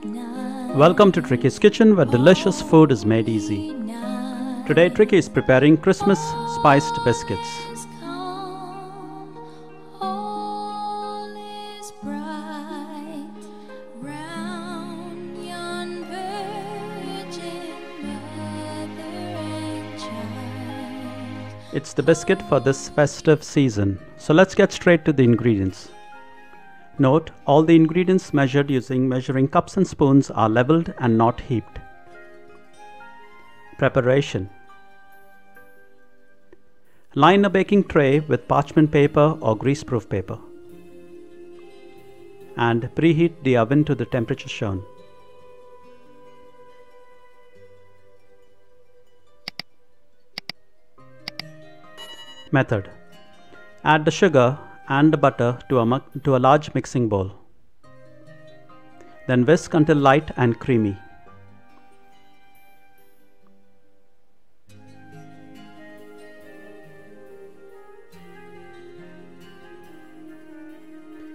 Welcome to Tricky's Kitchen, where delicious food is made easy. Today Tricky is preparing Christmas spiced biscuits. It's the biscuit for this festive season, so let's get straight to the ingredients. Note, all the ingredients measured using measuring cups and spoons are leveled and not heaped. Preparation. Line a baking tray with parchment paper or greaseproof paper and preheat the oven to the temperature shown. Method. Add the sugar and the butter to a large mixing bowl. Then whisk until light and creamy.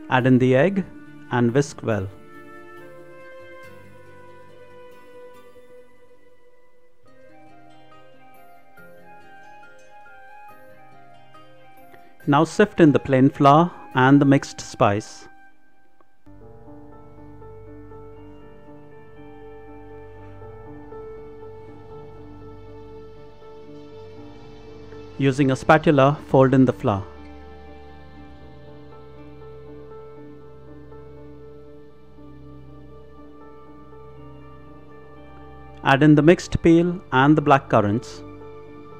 Add in the egg and whisk well. Now sift in the plain flour and the mixed spice. Using a spatula, fold in the flour. Add in the mixed peel and the black currants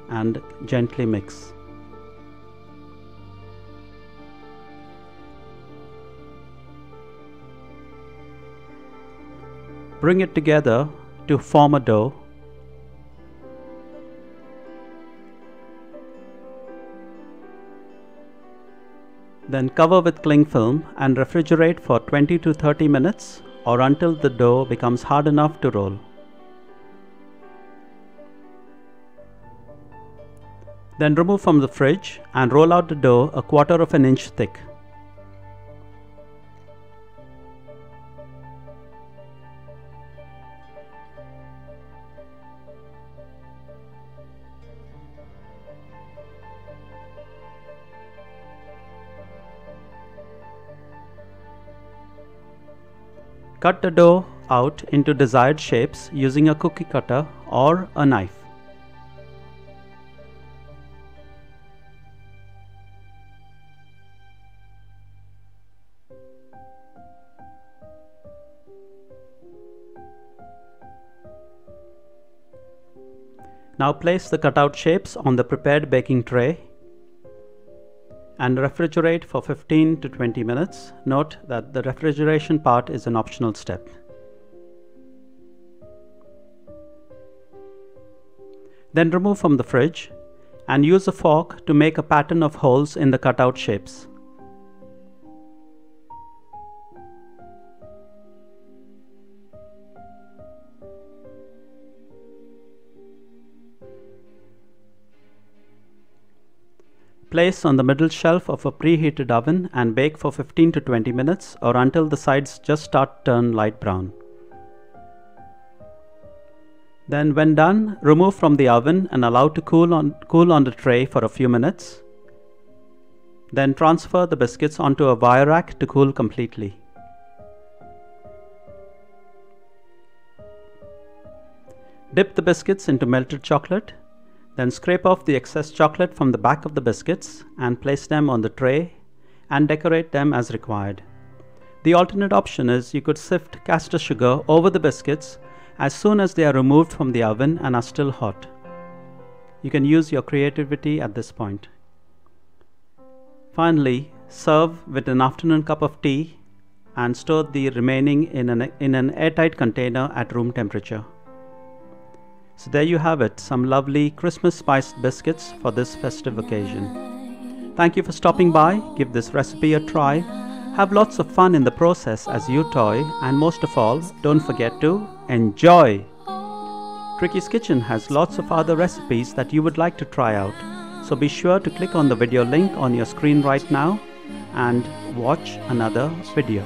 and gently mix. Bring it together to form a dough. Then cover with cling film and refrigerate for 20 to 30 minutes or until the dough becomes hard enough to roll. Then remove from the fridge and roll out the dough a 1/4 inch thick. Cut the dough out into desired shapes using a cookie cutter or a knife. Now place the cutout shapes on the prepared baking tray and refrigerate for 15 to 20 minutes. Note that the refrigeration part is an optional step. Then remove from the fridge and use a fork to make a pattern of holes in the cutout shapes. Place on the middle shelf of a preheated oven and bake for 15 to 20 minutes or until the sides just start to turn light brown. Then when done, remove from the oven and allow to cool on the tray for a few minutes. Then transfer the biscuits onto a wire rack to cool completely. Dip the biscuits into melted chocolate. Then scrape off the excess chocolate from the back of the biscuits and place them on the tray and decorate them as required. The alternate option is you could sift caster sugar over the biscuits as soon as they are removed from the oven and are still hot. You can use your creativity at this point. Finally, serve with an afternoon cup of tea and store the remaining in an airtight container at room temperature. So there you have it, some lovely Christmas spiced biscuits for this festive occasion. Thank you for stopping by. Give this recipe a try. Have lots of fun in the process as you toy, and most of all, don't forget to enjoy! Tricky's Kitchen has lots of other recipes that you would like to try out, so be sure to click on the video link on your screen right now and watch another video.